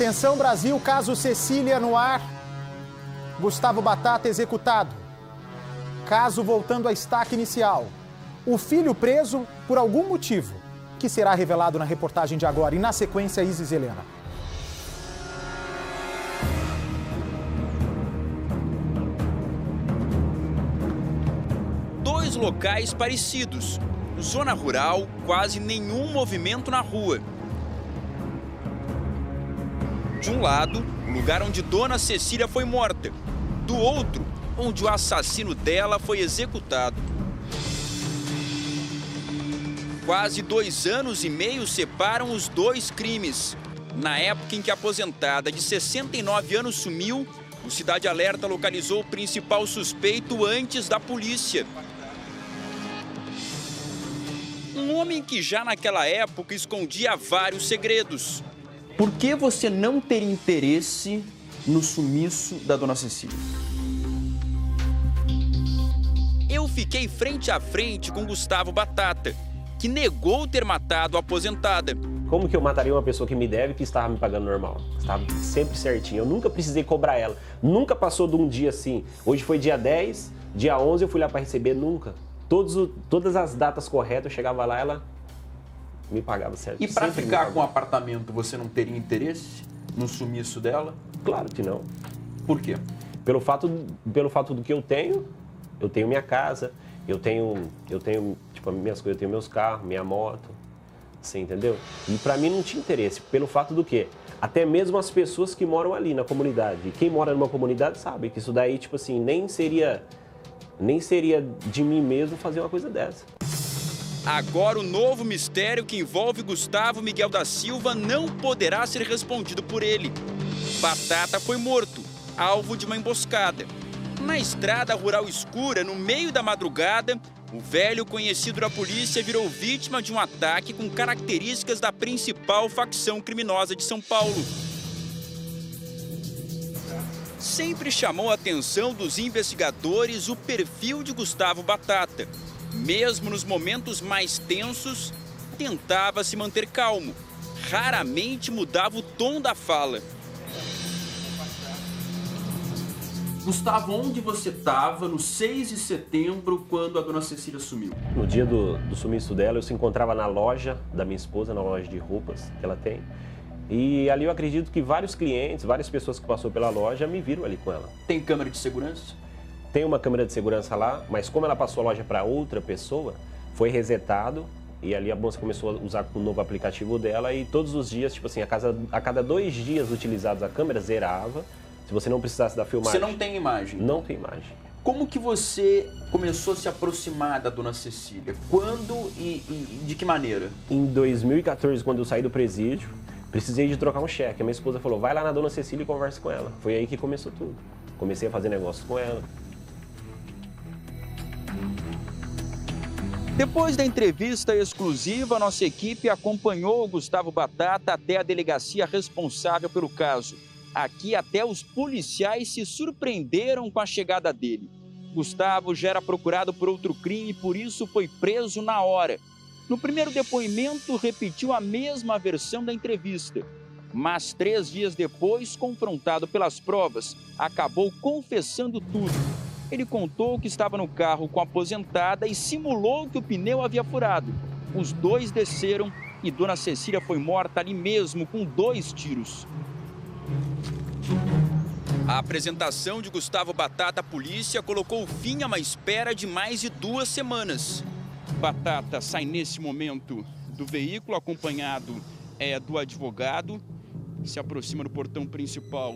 Atenção, Brasil, caso Cecília no ar. Gustavo Batata executado. Caso voltando à estaca inicial. O filho preso por algum motivo, que será revelado na reportagem de agora. E na sequência, Isis Helena. Dois locais parecidos. Zona rural, quase nenhum movimento na rua. De um lado, o lugar onde Dona Cecília foi morta. Do outro, onde o assassino dela foi executado. Quase 2 anos e meio separam os dois crimes. Na época em que a aposentada de 69 anos sumiu, o Cidade Alerta localizou o principal suspeito antes da polícia. Um homem que já naquela época escondia vários segredos. Por que você não teria interesse no sumiço da Dona Cecília? Eu fiquei frente a frente com Gustavo Batata, que negou ter matado a aposentada. Como que eu mataria uma pessoa que me deve e que estava me pagando normal? Estava sempre certinho. Eu nunca precisei cobrar ela. Nunca passou de um dia assim. Hoje foi dia 10, dia 11 eu fui lá para receber, nunca. Todas as datas corretas, eu chegava lá, ela me pagava certo. E para ficar com o apartamento, você não teria interesse no sumiço dela? Claro que não. Por quê? Pelo fato do que eu tenho minha casa, eu tenho tipo, minhas coisas, eu tenho meus carros, minha moto, você entendeu? E para mim não tinha interesse, pelo fato do quê? Até mesmo as pessoas que moram ali na comunidade. E quem mora numa comunidade sabe que isso daí, tipo assim, nem seria de mim mesmo fazer uma coisa dessa. Agora o novo mistério que envolve Gustavo Miguel da Silva não poderá ser respondido por ele. Batata foi morto, alvo de uma emboscada. Na estrada rural escura, no meio da madrugada, o velho conhecido da polícia virou vítima de um ataque com características da principal facção criminosa de São Paulo. Sempre chamou a atenção dos investigadores o perfil de Gustavo Batata. Mesmo nos momentos mais tensos, tentava se manter calmo. Raramente mudava o tom da fala. Gustavo, onde você estava no 6 de setembro, quando a Dona Cecília sumiu? No dia do sumiço dela, eu se encontrava na loja da minha esposa, na loja de roupas que ela tem. E ali eu acredito que vários clientes, várias pessoas que passou pela loja me viram ali com ela. Tem câmera de segurança? Tem uma câmera de segurança lá, mas como ela passou a loja para outra pessoa, foi resetado e ali a moça começou a usar o novo aplicativo dela e todos os dias, tipo assim, a cada 2 dias utilizados a câmera zerava, se você não precisasse da filmagem. Você não tem imagem? Não tem imagem. Como que você começou a se aproximar da Dona Cecília? Quando e de que maneira? Em 2014, quando eu saí do presídio, precisei de trocar um cheque. A minha esposa falou, vai lá na Dona Cecília e conversa com ela. Foi aí que começou tudo. Comecei a fazer negócios com ela. Depois da entrevista exclusiva, nossa equipe acompanhou o Gustavo Batata até a delegacia responsável pelo caso. Aqui até os policiais se surpreenderam com a chegada dele. Gustavo já era procurado por outro crime e por isso foi preso na hora. No primeiro depoimento, repetiu a mesma versão da entrevista. Mas 3 dias depois, confrontado pelas provas, acabou confessando tudo. Ele contou que estava no carro com a aposentada e simulou que o pneu havia furado. Os dois desceram e Dona Cecília foi morta ali mesmo, com 2 tiros. A apresentação de Gustavo Batata à polícia colocou fim a uma espera de mais de 2 semanas. Batata sai nesse momento do veículo, acompanhado do advogado, se aproxima do portão principal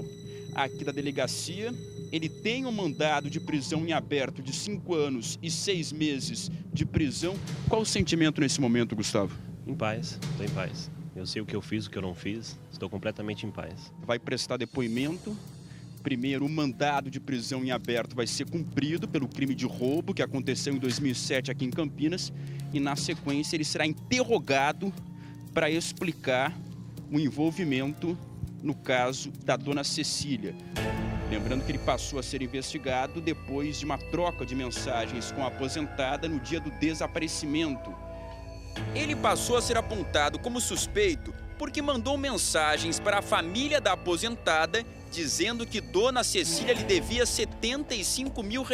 aqui da delegacia. Ele tem um mandado de prisão em aberto de 5 anos e 6 meses de prisão. Qual o sentimento nesse momento, Gustavo? Em paz, estou em paz. Eu sei o que eu fiz, o que eu não fiz, estou completamente em paz. Vai prestar depoimento. Primeiro, o mandado de prisão em aberto vai ser cumprido pelo crime de roubo que aconteceu em 2007 aqui em Campinas. E, na sequência, ele será interrogado para explicar o envolvimento no caso da Dona Cecília. Lembrando que ele passou a ser investigado depois de uma troca de mensagens com a aposentada no dia do desaparecimento. Ele passou a ser apontado como suspeito porque mandou mensagens para a família da aposentada dizendo que Dona Cecília lhe devia R$ 75 mil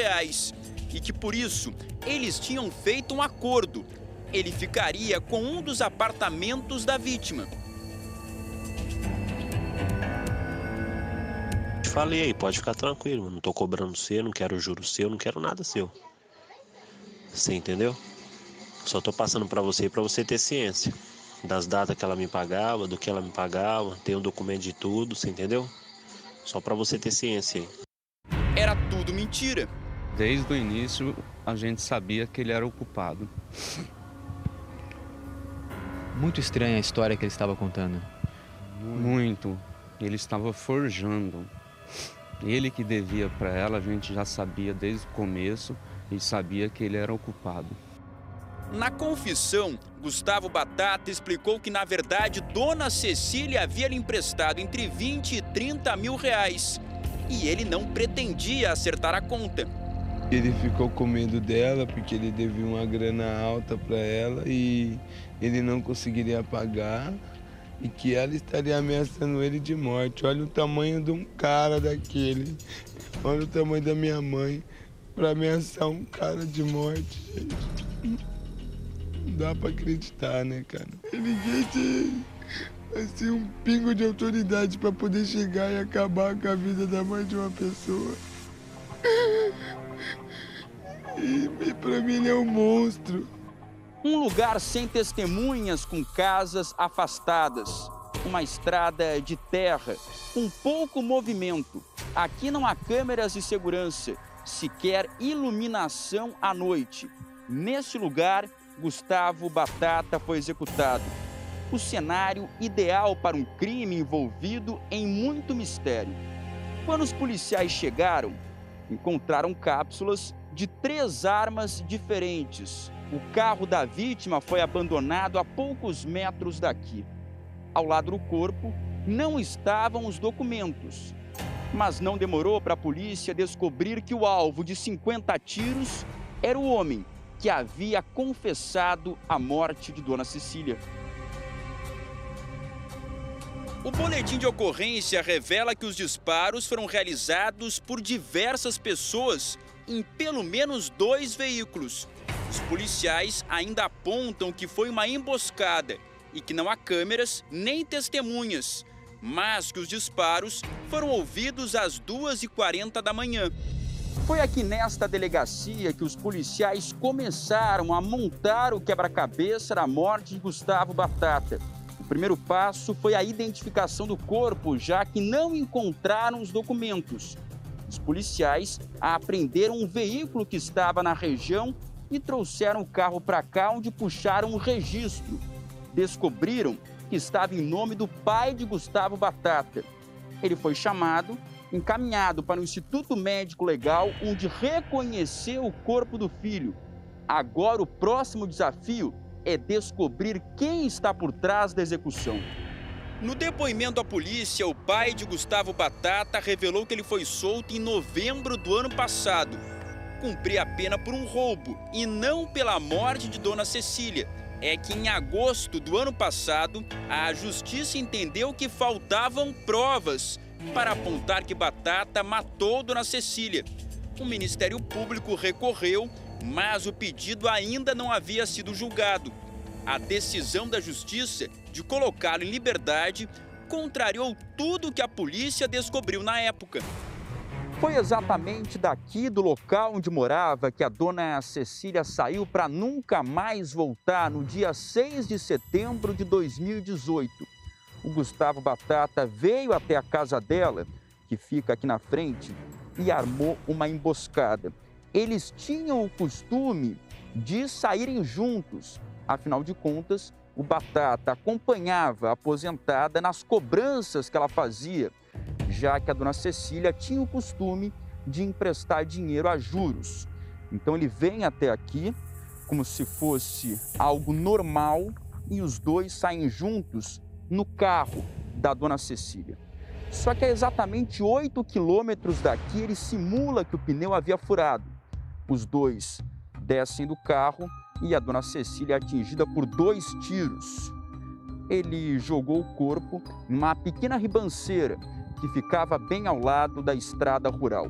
e que por isso eles tinham feito um acordo. Ele ficaria com um dos apartamentos da vítima. Falei aí, pode ficar tranquilo, não tô cobrando seu, não quero juro seu, não quero nada seu. Você entendeu? Só tô passando pra você ter ciência das datas que ela me pagava, do que ela me pagava, tem um documento de tudo, você entendeu? Só pra você ter ciência aí. Era tudo mentira. Desde o início a gente sabia que ele era o culpado. Muito estranha a história que ele estava contando. Muito. Ele estava forjando. Ele que devia para ela, a gente já sabia desde o começo e sabia que ele era o culpado. Na confissão, Gustavo Batata explicou que, na verdade, Dona Cecília havia lhe emprestado entre 20 e 30 mil reais. E ele não pretendia acertar a conta. Ele ficou com medo dela porque ele devia uma grana alta para ela e ele não conseguiria pagar. E que ela estaria ameaçando ele de morte. Olha o tamanho de um cara daquele. Olha o tamanho da minha mãe para ameaçar um cara de morte, gente. Não dá para acreditar, né, cara? Ninguém tem assim, um pingo de autoridade para poder chegar e acabar com a vida da mãe de uma pessoa. E para mim ele é um monstro. Um lugar sem testemunhas, com casas afastadas. Uma estrada de terra, com pouco movimento. Aqui não há câmeras de segurança, sequer iluminação à noite. Nesse lugar, Gustavo Batata foi executado. O cenário ideal para um crime envolvido em muito mistério. Quando os policiais chegaram, encontraram cápsulas de 3 armas diferentes. O carro da vítima foi abandonado a poucos metros daqui. Ao lado do corpo não estavam os documentos. Mas não demorou para a polícia descobrir que o alvo de 50 tiros era o homem que havia confessado a morte de Dona Cecília. O boletim de ocorrência revela que os disparos foram realizados por diversas pessoas em pelo menos 2 veículos. Os policiais ainda apontam que foi uma emboscada e que não há câmeras nem testemunhas, mas que os disparos foram ouvidos às 2h40 da manhã. Foi aqui nesta delegacia que os policiais começaram a montar o quebra-cabeça da morte de Gustavo Batata. O primeiro passo foi a identificação do corpo, já que não encontraram os documentos. Os policiais apreenderam um veículo que estava na região e trouxeram o carro para cá, onde puxaram um registro. Descobriram que estava em nome do pai de Gustavo Batata. Ele foi chamado, encaminhado para o Instituto Médico Legal, onde reconheceu o corpo do filho. Agora o próximo desafio é descobrir quem está por trás da execução. No depoimento à polícia, o pai de Gustavo Batata revelou que ele foi solto em novembro do ano passado. Cumpria a pena por um roubo e não pela morte de Dona Cecília. É que em agosto do ano passado, a justiça entendeu que faltavam provas para apontar que Batata matou Dona Cecília. O Ministério Público recorreu, mas o pedido ainda não havia sido julgado. A decisão da justiça de colocá-lo em liberdade contrariou tudo que a polícia descobriu na época. Foi exatamente daqui do local onde morava que a Dona Cecília saiu para nunca mais voltar no dia 6 de setembro de 2018. O Gustavo Batata veio até a casa dela, que fica aqui na frente, e armou uma emboscada. Eles tinham o costume de saírem juntos. Afinal de contas, o Batata acompanhava a aposentada nas cobranças que ela fazia, já que a Dona Cecília tinha o costume de emprestar dinheiro a juros. Então ele vem até aqui como se fosse algo normal e os dois saem juntos no carro da Dona Cecília. Só que a exatamente 8 quilômetros daqui ele simula que o pneu havia furado. Os dois descem do carro e a Dona Cecília é atingida por 2 tiros. ele jogou o corpo em uma pequena ribanceira que ficava bem ao lado da estrada rural.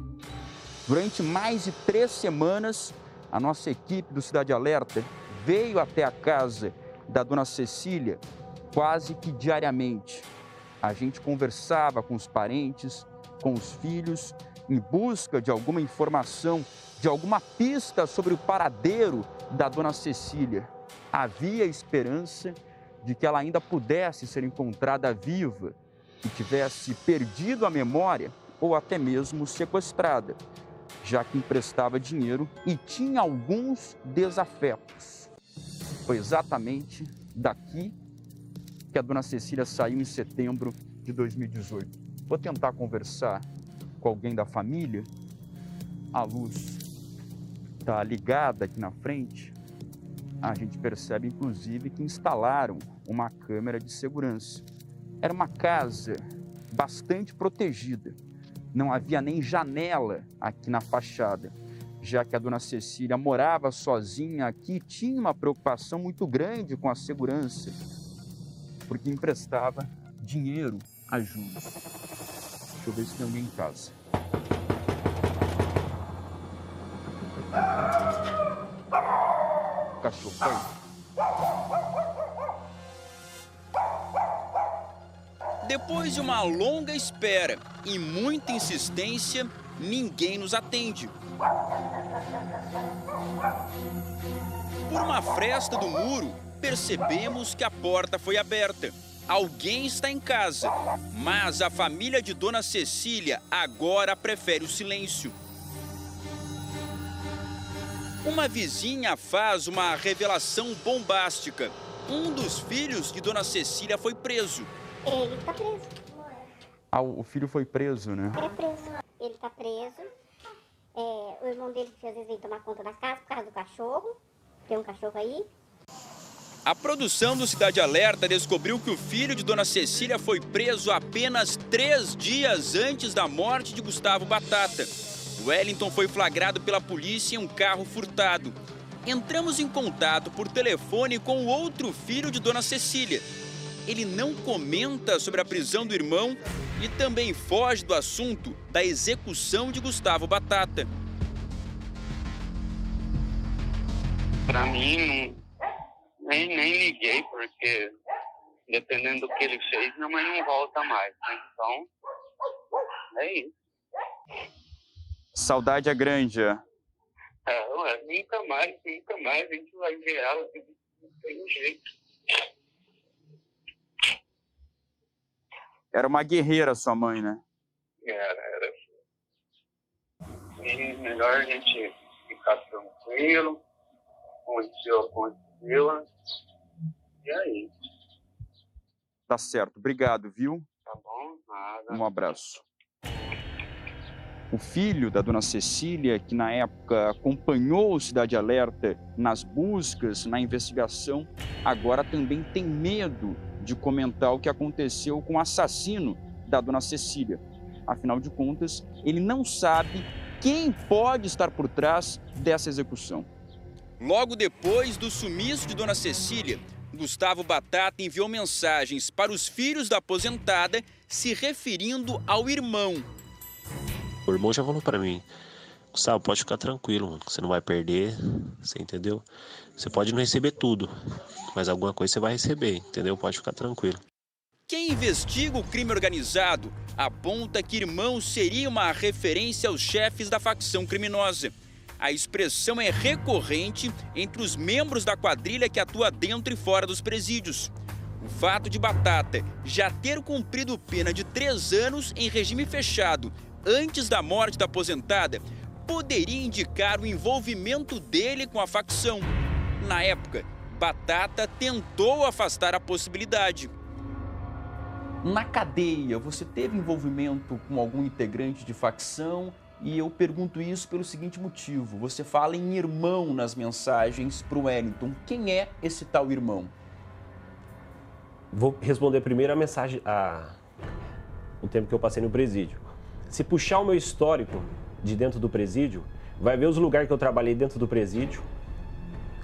Durante mais de 3 semanas, a nossa equipe do Cidade Alerta veio até a casa da dona Cecília quase que diariamente. A gente conversava com os parentes, com os filhos, em busca de alguma informação, de alguma pista sobre o paradeiro da dona Cecília. Havia esperança de que ela ainda pudesse ser encontrada viva, que tivesse perdido a memória ou até mesmo sequestrada, já que emprestava dinheiro e tinha alguns desafetos. Foi exatamente daqui que a dona Cecília saiu em setembro de 2018. Vou tentar conversar com alguém da família. A luz está ligada aqui na frente. A gente percebe, inclusive, que instalaram uma câmera de segurança. Era uma casa bastante protegida. Não havia nem janela aqui na fachada, já que a dona Cecília morava sozinha aqui e tinha uma preocupação muito grande com a segurança, porque emprestava dinheiro a juros. Deixa eu ver se tem alguém em casa. Cachorro, vai. Depois de uma longa espera e muita insistência, ninguém nos atende. Por uma fresta do muro, percebemos que a porta foi aberta. Alguém está em casa, mas a família de dona Cecília agora prefere o silêncio. Uma vizinha faz uma revelação bombástica. Um dos filhos de dona Cecília foi preso. Ele tá preso. Ah, o filho foi preso, né? É preso. Ele tá preso. O irmão dele, que às vezes vem tomar conta da casa por causa do cachorro. Tem um cachorro aí. A produção do Cidade Alerta descobriu que o filho de dona Cecília foi preso apenas 3 dias antes da morte de Gustavo Batata. Wellington foi flagrado pela polícia em um carro furtado. Entramos em contato por telefone com o outro filho de dona Cecília. Ele não comenta sobre a prisão do irmão e também foge do assunto da execução de Gustavo Batata. Para mim, nem liguei, porque dependendo do que ele fez, minha mãe não volta mais, né? Então, é isso. Saudade é grande, é? Nunca mais a gente vai ver ela, não tem jeito. Era uma guerreira sua mãe, né? Era. E melhor a gente ficar tranquilo, aconteceu, e aí? Tá certo, obrigado, viu? Tá bom, nada. Um abraço. O filho da dona Cecília, que na época acompanhou o Cidade Alerta nas buscas, na investigação, agora também tem medo de comentar o que aconteceu com o assassino da dona Cecília. Afinal de contas, ele não sabe quem pode estar por trás dessa execução. Logo depois do sumiço de dona Cecília, Gustavo Batata enviou mensagens para os filhos da aposentada se referindo ao irmão. O irmão já falou para mim: Gustavo, pode ficar tranquilo, mano, você não vai perder, você entendeu? Você pode não receber tudo, mas alguma coisa você vai receber, entendeu? Pode ficar tranquilo. Quem investiga o crime organizado aponta que irmão seria uma referência aos chefes da facção criminosa. A expressão é recorrente entre os membros da quadrilha que atua dentro e fora dos presídios. O fato de Batata já ter cumprido pena de 3 anos em regime fechado antes da morte da aposentada poderia indicar o envolvimento dele com a facção. Na época, Batata tentou afastar a possibilidade. Na cadeia, você teve envolvimento com algum integrante de facção? E eu pergunto isso pelo seguinte motivo: você fala em irmão nas mensagens para o Wellington. Quem é esse tal irmão? Vou responder primeiro a mensagem, o tempo que eu passei no presídio. Se puxar o meu histórico de dentro do presídio, vai ver os lugares que eu trabalhei dentro do presídio,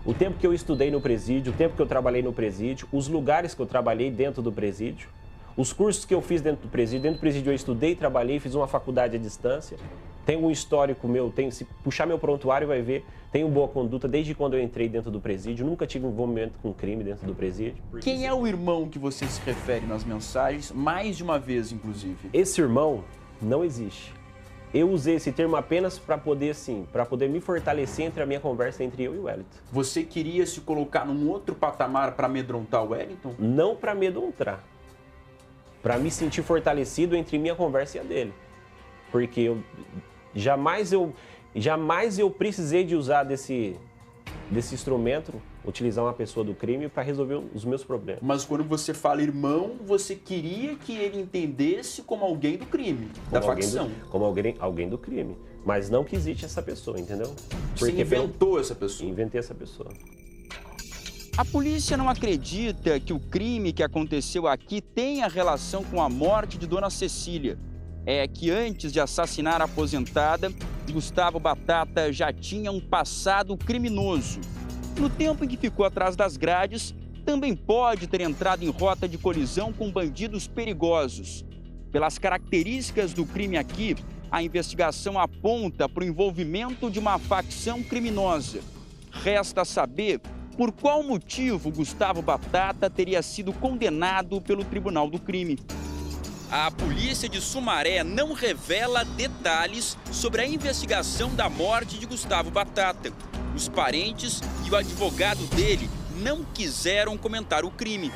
O tempo que eu estudei no presídio, o tempo que eu trabalhei no presídio, os lugares que eu trabalhei dentro do presídio, os cursos que eu fiz dentro do presídio. Dentro do presídio eu estudei, trabalhei, fiz uma faculdade à distância. Tenho um histórico meu, se puxar meu prontuário vai ver, tenho boa conduta desde quando eu entrei dentro do presídio, nunca tive envolvimento com crime dentro do presídio. Quem é o irmão que você se refere nas mensagens, mais de uma vez, inclusive? Esse irmão não existe. Eu usei esse termo apenas para poder, me fortalecer entre a minha conversa entre eu e o Wellington. Você queria se colocar num outro patamar para amedrontar o Wellington? Não para amedrontar. Para me sentir fortalecido entre minha conversa e a dele. Porque jamais eu precisei de usar desse instrumento, utilizar uma pessoa do crime para resolver os meus problemas. Mas quando você fala irmão, você queria que ele entendesse como alguém do crime, da facção. Como alguém do crime. Mas não que existe essa pessoa, entendeu? Você inventou essa pessoa? Inventei essa pessoa. A polícia não acredita que o crime que aconteceu aqui tenha relação com a morte de Dona Cecília. É que antes de assassinar a aposentada, Gustavo Batata já tinha um passado criminoso. No tempo em que ficou atrás das grades, também pode ter entrado em rota de colisão com bandidos perigosos. Pelas características do crime aqui, a investigação aponta para o envolvimento de uma facção criminosa. Resta saber por qual motivo Gustavo Batata teria sido condenado pelo Tribunal do Crime. A polícia de Sumaré não revela detalhes sobre a investigação da morte de Gustavo Batata. Os parentes e o advogado dele não quiseram comentar o crime.